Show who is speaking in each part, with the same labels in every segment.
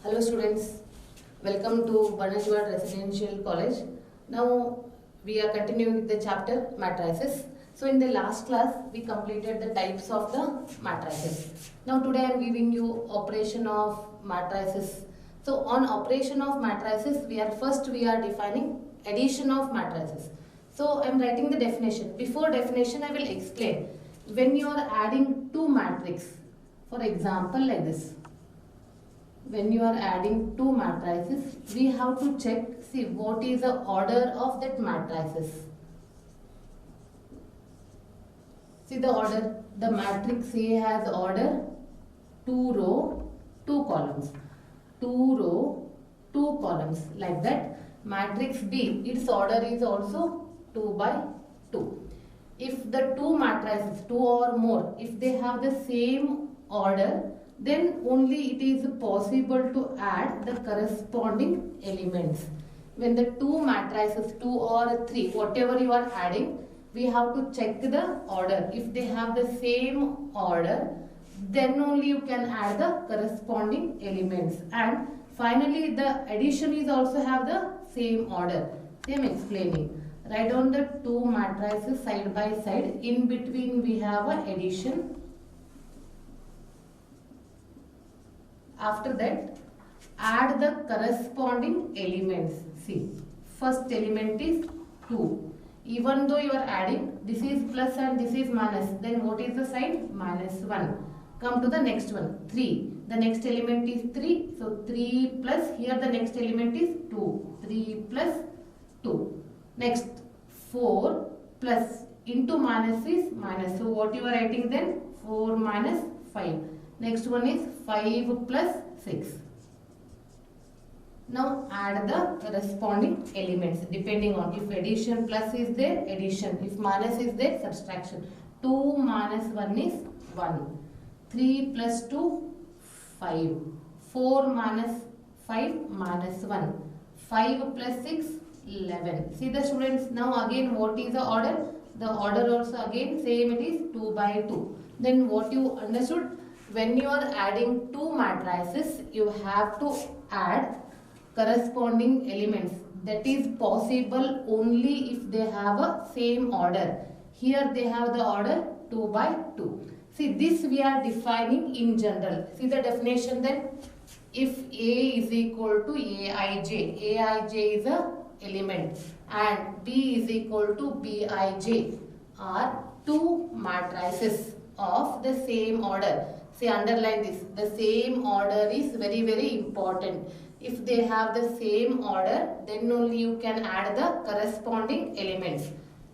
Speaker 1: Hello students, welcome to Banajwad Residential College. Now we are continuing with the chapter matrices. So in the last class we completed the types of the matrices. Now today I am giving you operation of matrices. So on operation of matrices we are defining addition of matrices. So I am writing the definition. Before definition I will explain. When you are adding two matrices, for example like this. When you are adding two matrices, we have to check, see what is the order of that matrices. See the order, the matrix A has order 2 row, 2 columns. 2 row, 2 columns, like that. Matrix B, its order is also 2 by 2. If the two matrices, 2 or more, if they have the same order, then only it is possible to add the corresponding elements. When the two matrices, 2 or 3, whatever you are adding, we have to check the order. If they have the same order, then only you can add the corresponding elements. And finally, the addition is also have the same order. I am explaining. Write down the two matrices side by side. In between we have a addition. After that, add the corresponding elements. See, first element is 2. Even though you are adding, this is plus and this is minus, then what is the sign? Minus 1. Come to the next one, 3. The next element is 3. So 3 plus, here the next element is 2. 3 plus 2. Next, 4 plus into minus is minus. So what you are writing then? 4 minus 5. Next one is 5 plus 6. Now add the corresponding elements depending on if addition plus is there, addition. If minus is there, subtraction. 2 minus 1 is 1. 3 plus 2, 5. 4 minus 5 minus 1. 5 plus 6, 11. See the students, now again what is the order? The order also again same, it is 2 by 2. Then what you understood? When you are adding two matrices, you have to add corresponding elements. That is possible only if they have a same order. Here they have the order 2 by 2. See, this we are defining in general. See the definition then. If A is equal to Aij, Aij is a element and B is equal to Bij are two matrices of the same order. See, underline this. The same order is very, very important. If they have the same order, then only you can add the corresponding elements.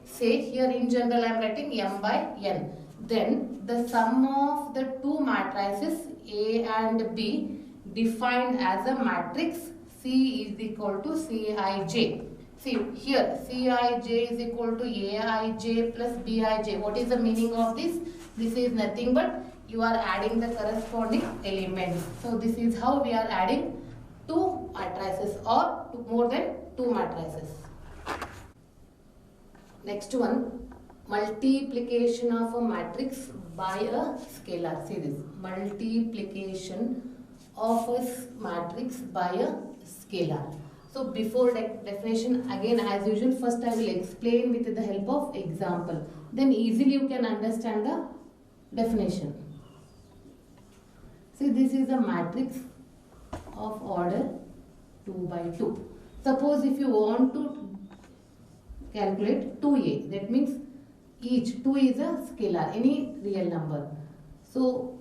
Speaker 1: Say here in general I am writing m by n. Then the sum of the two matrices A and B defined as a matrix C is equal to Cij. See here Cij is equal to Aij plus Bij. What is the meaning of this? This is nothing but you are adding the corresponding elements. So this is how we are adding two matrices or more than two matrices. Next one, multiplication of a matrix by a scalar. See this, multiplication of a matrix by a scalar. So before definition, again as usual, first I will explain with the help of example. Then easily you can understand the definition. See, this is a matrix of order 2 by 2. Suppose if you want to calculate 2a, that means each 2 is a scalar, any real number. So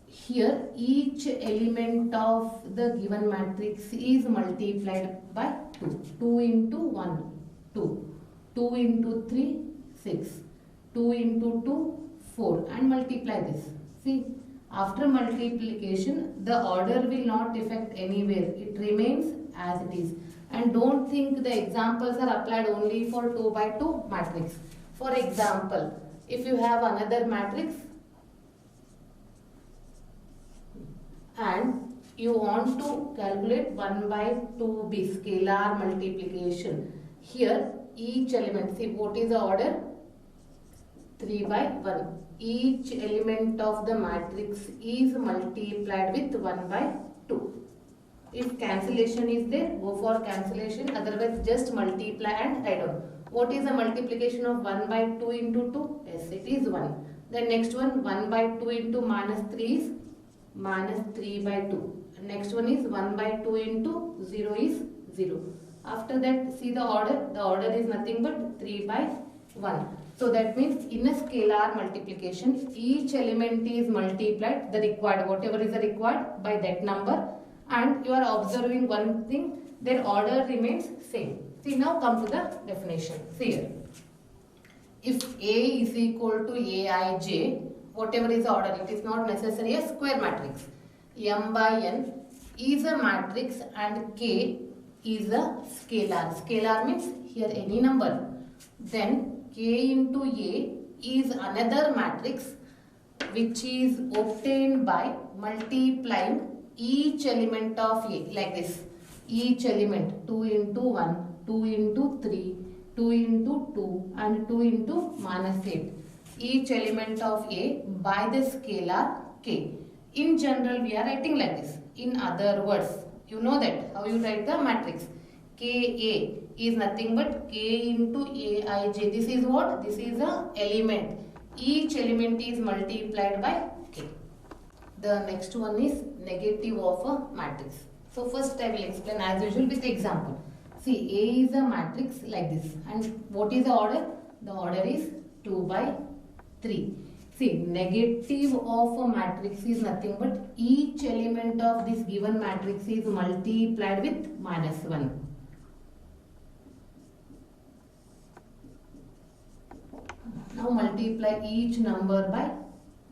Speaker 1: here each element of the given matrix is multiplied by 2. 2 into 1, 2. 2 into 3, 6. 2 into 2, 4 and multiply this. See, after multiplication, the order will not affect anywhere. It remains as it is. And don't think the examples are applied only for 2 by 2 matrix. For example, if you have another matrix and you want to calculate 1 by 2b scalar multiplication. Here each element, see what is the order? 3 by 1. Each element of the matrix is multiplied with 1 by 2. If cancellation is there, go for cancellation. Otherwise, just multiply and write down. What is the multiplication of 1 by 2 into 2? Yes, it is 1. Then next one, 1 by 2 into minus 3 is minus 3 by 2. Next one is 1 by 2 into 0 is 0. After that, see the order. The order is nothing but 3 by 1. So that means in a scalar multiplication, each element is multiplied the required, whatever is the required by that number. And you are observing one thing, their order remains same. See, now come to the definition. See here. If A is equal to Aij, whatever is the order, it is not necessary a square matrix. M by N is a matrix and K is a scalar. Scalar means here any number. Then K into A is another matrix which is obtained by multiplying each element of A like this. Each element 2 into 1, 2 into 3, 2 into 2 and 2 into minus 8. Each element of A by the scalar K. In general, we are writing like this. In other words, you know that how you write the matrix. Ka is nothing but K into Aij. This is what? This is a element. Each element is multiplied by K. The next one is negative of a matrix. So first I will explain as usual with example. See, A is a matrix like this. And what is the order? The order is 2 by 3. See, negative of a matrix is nothing but each element of this given matrix is multiplied with minus 1. Now multiply each number by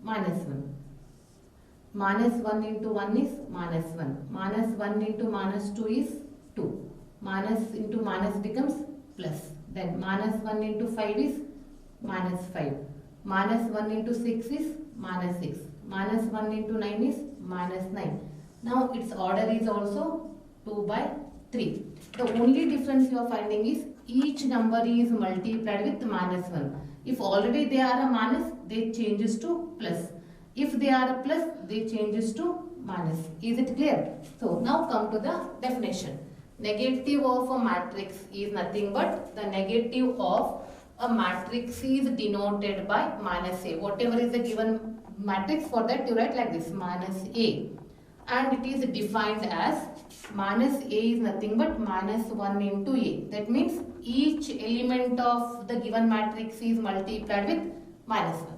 Speaker 1: minus 1. Minus 1 into 1 is minus 1. Minus 1 into minus 2 is 2. Minus into minus becomes plus. Then minus 1 into 5 is minus 5. Minus 1 into 6 is minus 6. Minus 1 into 9 is minus 9. Now its order is also 2 by 3. The only difference you are finding is each number is multiplied with minus 1. If already they are a minus, they changes to plus. If they are a plus, they changes to minus. Is it clear? So now come to the definition. Negative of a matrix is nothing but the negative of a matrix is denoted by minus A. Whatever is the given matrix, for that you write like this, minus A. And it is defined as minus A is nothing but minus 1 into A. That means each element of the given matrix is multiplied with minus 1.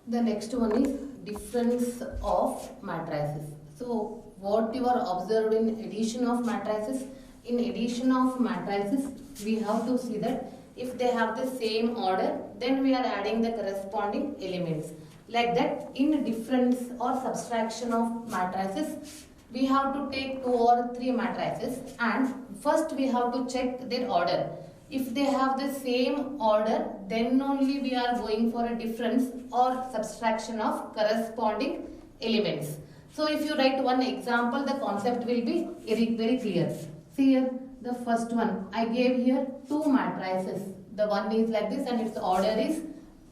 Speaker 1: The next one is difference of matrices. So what you are observed in addition of matrices, in addition of matrices we have to see that if they have the same order, then we are adding the corresponding elements. Like that, in difference or subtraction of matrices, we have to take 2 or 3 matrices and first we have to check their order. If they have the same order, then only we are going for a difference or subtraction of corresponding elements. So if you write one example, the concept will be very clear. See here, the first one, I gave here 2 matrices. The one is like this and its order is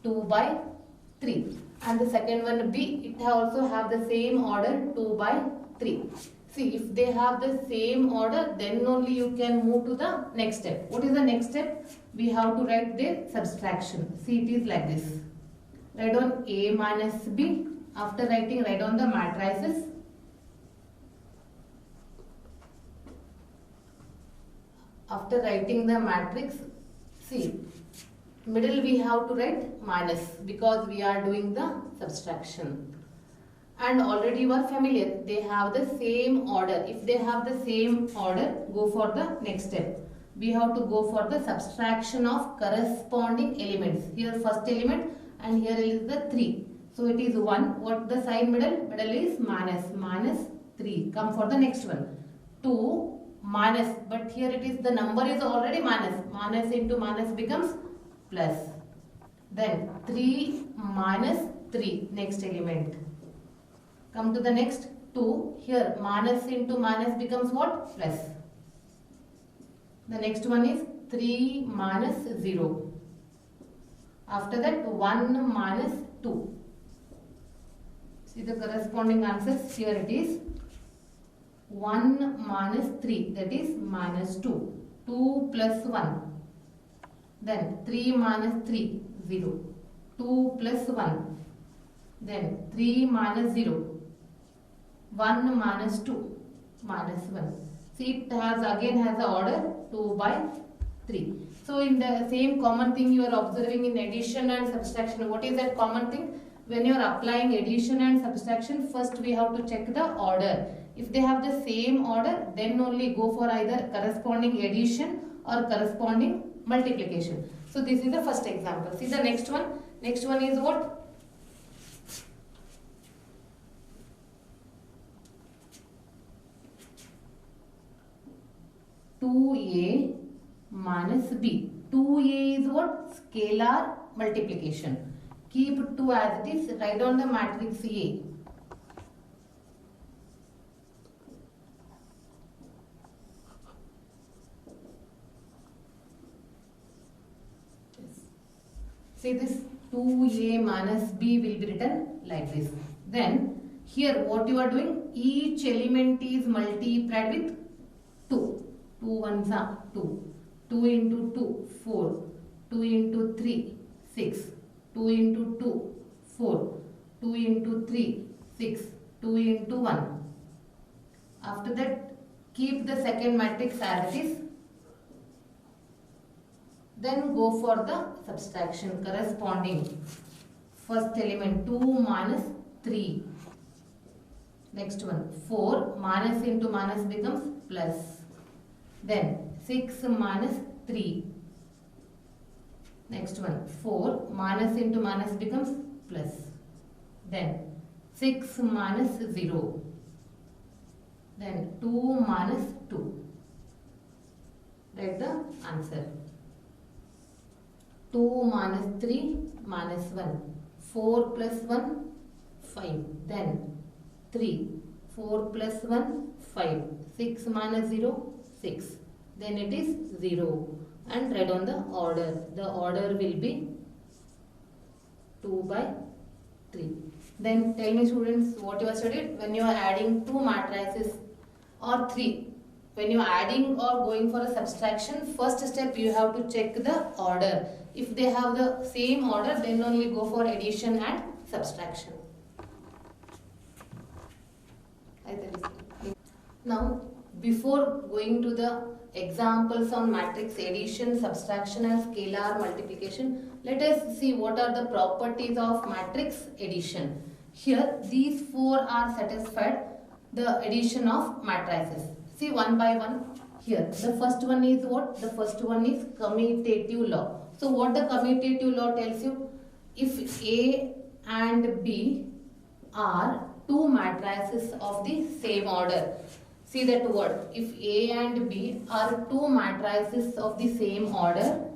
Speaker 1: 2 by 3. And the second one B, it also have the same order 2 by 3. See, if they have the same order, then only you can move to the next step. What is the next step? We have to write their subtraction. See, it is like this. Write on A minus B. After writing, write on the matrices. After writing the matrix, see, middle we have to write minus because we are doing the subtraction. And already you are familiar, they have the same order. If they have the same order, go for the next step. We have to go for the subtraction of corresponding elements. Here first element and here is the 3. So it is 1. What the sign middle? Middle is minus 3. Come for the next one. 2 minus, but here it is the number is already minus. Minus into minus becomes plus. Then 3 minus 3, next element. Come to the next 2. Here minus into minus becomes what? Plus. The next one is 3 minus 0. After that 1 minus 2. See the corresponding answers. Here it is 1 minus 3, that is minus 2. 2 plus 1. Then 3 minus 3, 0. 2 plus 1. Then 3 minus 0. 1 minus 2, minus 1. See, it has the order 2 by 3. So in the same common thing you are observing in addition and subtraction. What is that common thing? When you are applying addition and subtraction, first we have to check the order. If they have the same order, then only go for either corresponding addition or corresponding multiplication. So this is the first example. See the next one. Next one is what? 2a minus b. 2a is what? Scalar multiplication. Keep 2 as it is. Write down the matrix A. See, this 2a minus b will be written like this. Then here what you are doing? Each element is multiplied with 2. 2 ones are 2. 2 into 2, 4. 2 into 3, 6. 2 into 2, 4. 2 into 3, 6. 2 into 1. After that, keep the second matrix as it is. Then go for the subtraction corresponding. First element 2 minus 3. Next one 4 minus into minus becomes plus. Then 6 minus 3. Next one 4 minus into minus becomes plus. Then 6 minus 0. Then 2 minus 2. Write the answer. 2 minus 3 minus 1. 4 plus 1, 5. Then 3. 4 plus 1, 5. 6 minus 0, 6. Then it is 0. And write on the order. The order will be 2 by 3. Then tell me students what you have studied. When you are adding two matrices or 3. When you are adding or going for a subtraction, first step you have to check the order. If they have the same order, then only go for addition and subtraction. Now, before going to the examples on matrix addition, subtraction and scalar multiplication, let us see what are the properties of matrix addition. Here, these four are satisfied, the addition of matrices. See one by one. Here, the first one is what? The first one is commutative law. So what the commutative law tells you? If A and B are two matrices of the same order. See that word. If A and B are two matrices of the same order,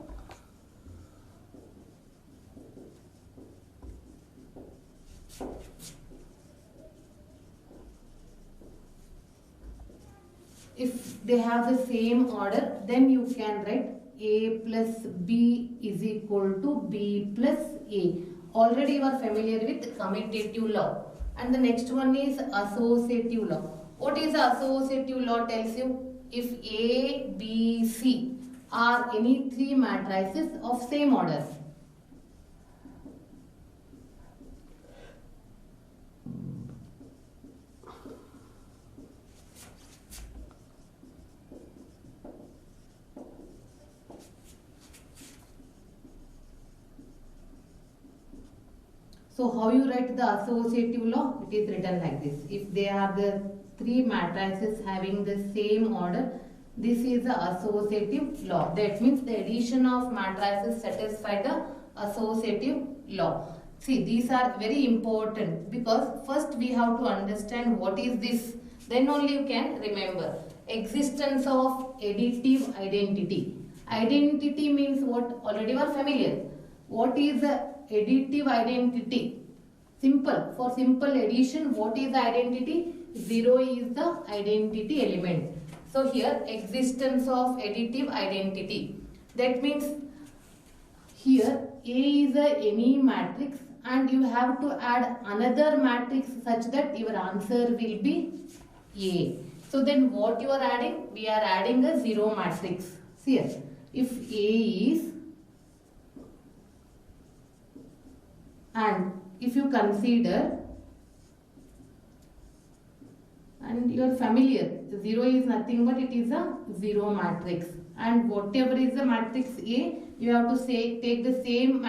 Speaker 1: if they have the same order, then you can write A plus B is equal to B plus A. Already you are familiar with commutative law. And the next one is associative law. What is the associative law tells you? If A, B, C are any three matrices of same order. So how you write the associative law? It is written like this. If they are the three matrices having the same order, this is the associative law. That means the addition of matrices satisfy the associative law. See, these are very important because first we have to understand what is this. Then only you can remember. Existence of additive identity. Identity means what? Already you are familiar. What is the additive identity? Simple. For simple addition, what is the identity? 0 is the identity element. So here existence of additive identity. That means here A is any matrix and you have to add another matrix such that your answer will be A. So then what you are adding? We are adding a 0 matrix. See here, if A is, and if you consider, and you are familiar, 0 is nothing but it is a 0 matrix, and whatever is the matrix A, you have to say take the same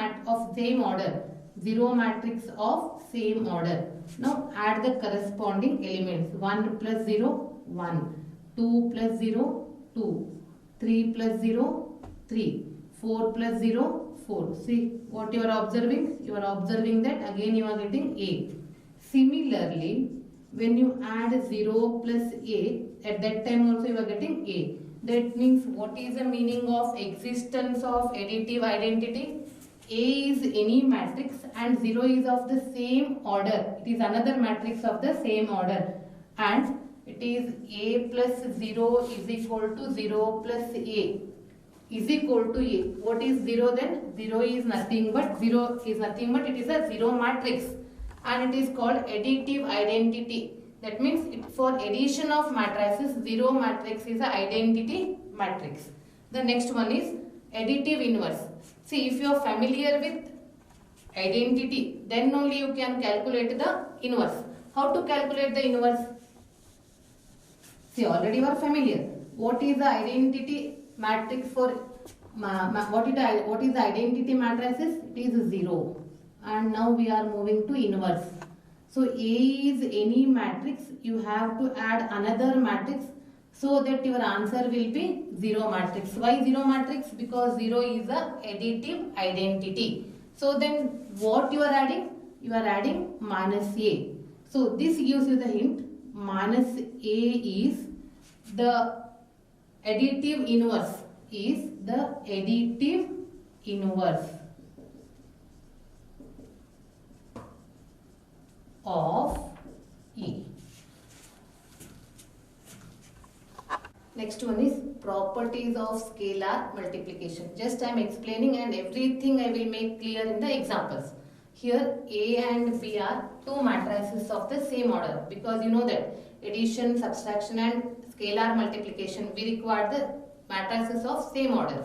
Speaker 1: same order, 0 matrix of same order. Now add the corresponding elements. 1 plus 0, 1, 2 plus 0, 2, 3 plus 0, 3, 4 plus 0, 4. See what you are observing? You are observing that again you are getting A. Similarly, when you add 0 plus A, at that time also you are getting A. That means what is the meaning of existence of additive identity? A is any matrix and 0 is of the same order. It is another matrix of the same order, and it is A plus 0 is equal to 0 plus A is equal to A. What is 0 then? 0 is nothing but it is a 0 matrix, and it is called additive identity. That means for addition of matrices, 0 matrix is an identity matrix. The next one is additive inverse. See, if you are familiar with identity, then only you can calculate the inverse. How to calculate the inverse? See, already you are familiar. What is the identity matrix for what is the identity matrices? It is 0. And now we are moving to inverse. So A is any matrix, you have to add another matrix so that your answer will be 0 matrix. Why 0 matrix? Because 0 is a additive identity. So then what you are adding? You are adding minus A. So this gives you the hint. Minus A is the additive inverse. Is the additive inverse of E. Next one is properties of scalar multiplication. Just I am explaining, and everything I will make clear in the examples. Here A and B are two matrices of the same order, because you know that addition, subtraction and scalar multiplication, we require the matrices of same order.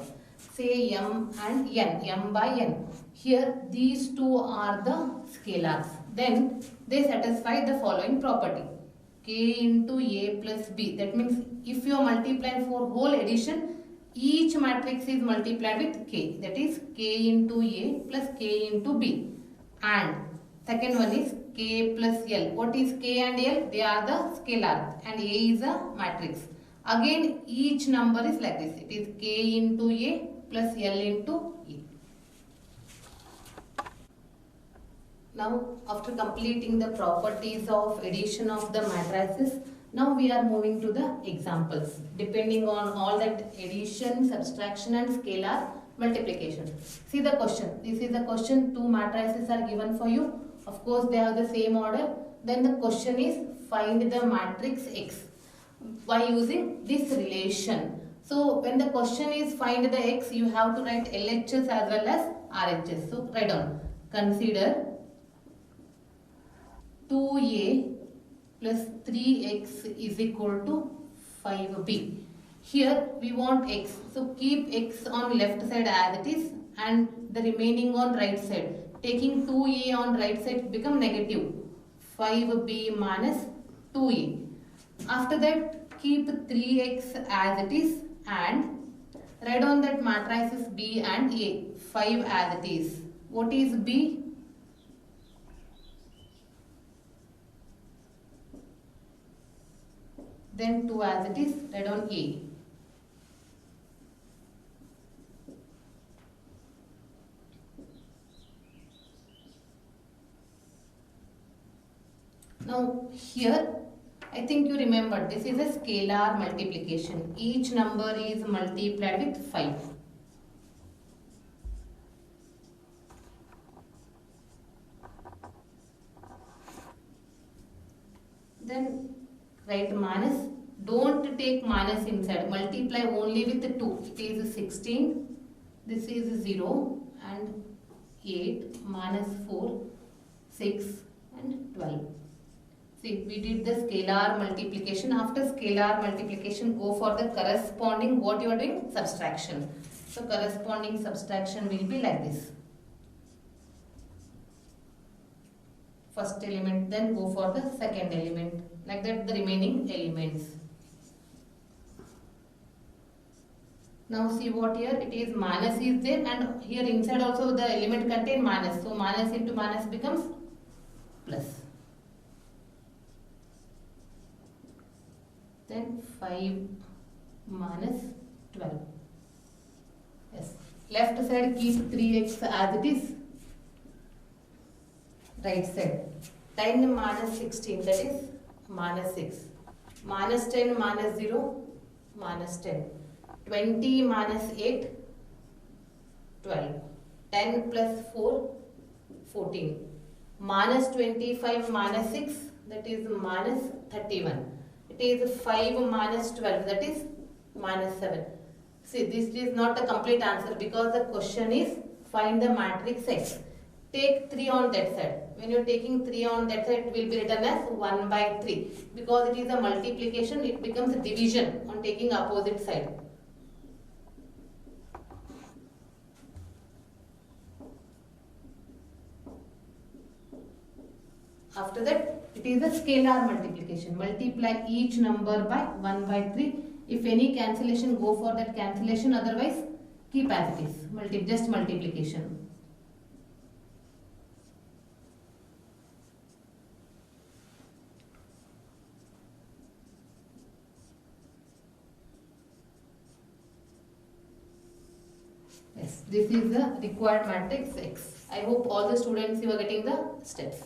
Speaker 1: Say M and N, M by N. Here these two are the scalars. Then they satisfy the following property. K into A plus B. That means if you multiply for whole addition, each matrix is multiplied with K. That is K into A plus K into B. And second one is K plus L. What is K and L? They are the scalar and A is a matrix. Again each number is like this. It is K into A plus L into E. Now after completing the properties of addition of the matrices, now we are moving to the examples depending on all that addition, subtraction and scalar multiplication. See the question. This is the question. Two matrices are given for you. Of course they have the same order. Then the question is find the matrix X by using this relation. So when the question is find the X, you have to write LHS as well as RHS. So write down. Consider 2A plus 3x is equal to 5b. Here we want x. So keep x on left side as it is and the remaining on right side. Taking 2a on right side become negative. 5b minus 2a. After that keep 3x as it is and write on that matrices b and a. 5 as it is. What is b? Then 2 as it is, write on A. Now here, I think you remember this is a scalar multiplication. Each number is multiplied with 5. Then write minus. Don't take minus inside. Multiply only with 2. It is 16. This is 0 and 8 minus 4, 6 and 12. See, we did the scalar multiplication. After scalar multiplication, go for the corresponding, what you are doing? Subtraction. So, corresponding subtraction will be like this. First element, then go for the second element. Like that, the remaining elements. Now see what here, it is minus is there, and here inside also the element contain minus. So, minus into minus becomes plus. Then 5 minus 12. Yes. Left side keep 3x as it is. Right side. 10 minus 16, that is minus 6. Minus 10 minus 0, minus 10. 20 minus 8, 12. 10 plus 4, 14. Minus 25 minus 6, that is minus 31. It is 5 minus 12, that is minus 7. See, this is not a complete answer because the question is find the matrix X. Take 3 on that side. When you are taking 3 on that side, it will be written as 1 by 3. Because it is a multiplication, it becomes a division on taking opposite side. After that, it is a scalar multiplication. Multiply each number by 1 by 3. If any cancellation, go for that cancellation. Otherwise, keep as it is. Just multiplication. Yes, this is the required matrix X. I hope all the students you are getting the steps.